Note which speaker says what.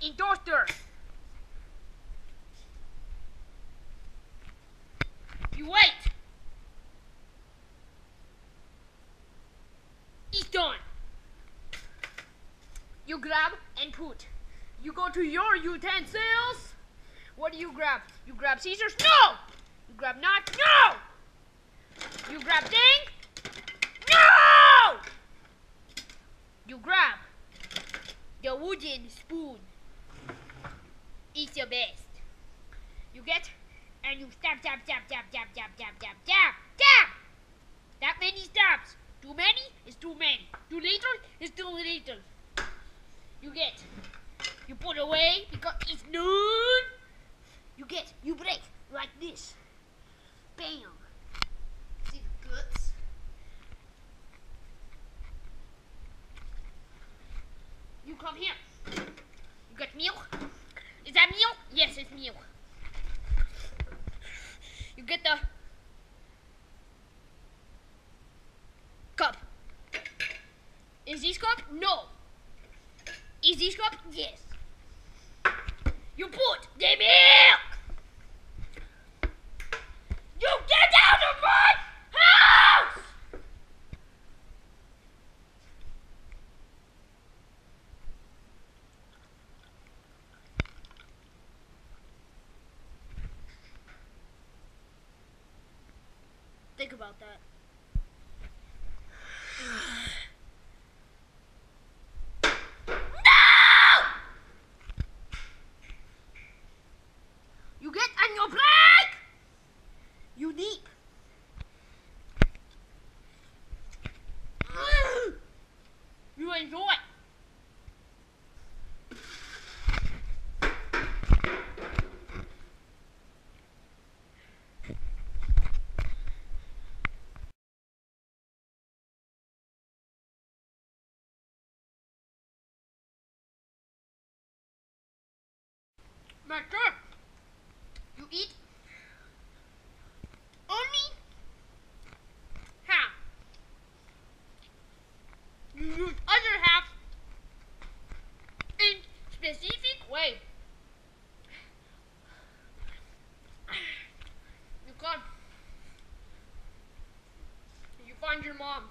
Speaker 1: in toaster. You wait. It's done. You grab and put. You go to your utensils. What do you grab? You grab scissors? No! You grab knife? No! You grab thing? No! You grab the wooden spoon. It's the best. You get and you stab. That many stabs. Too many is too many. Too little is too little. You put away because it's noon. You break like this. Bam. See the guts? You come here. You got milk? Is that milk? Yes, it's milk. You get the cup. Is this cup? No. Is this cup? Yes. You put the milk. You get out of my house! Think about that. No! You get on your plate! You deep. You enjoy. My turn. You eat only half. You use other half in specific way. You come. You find your mom.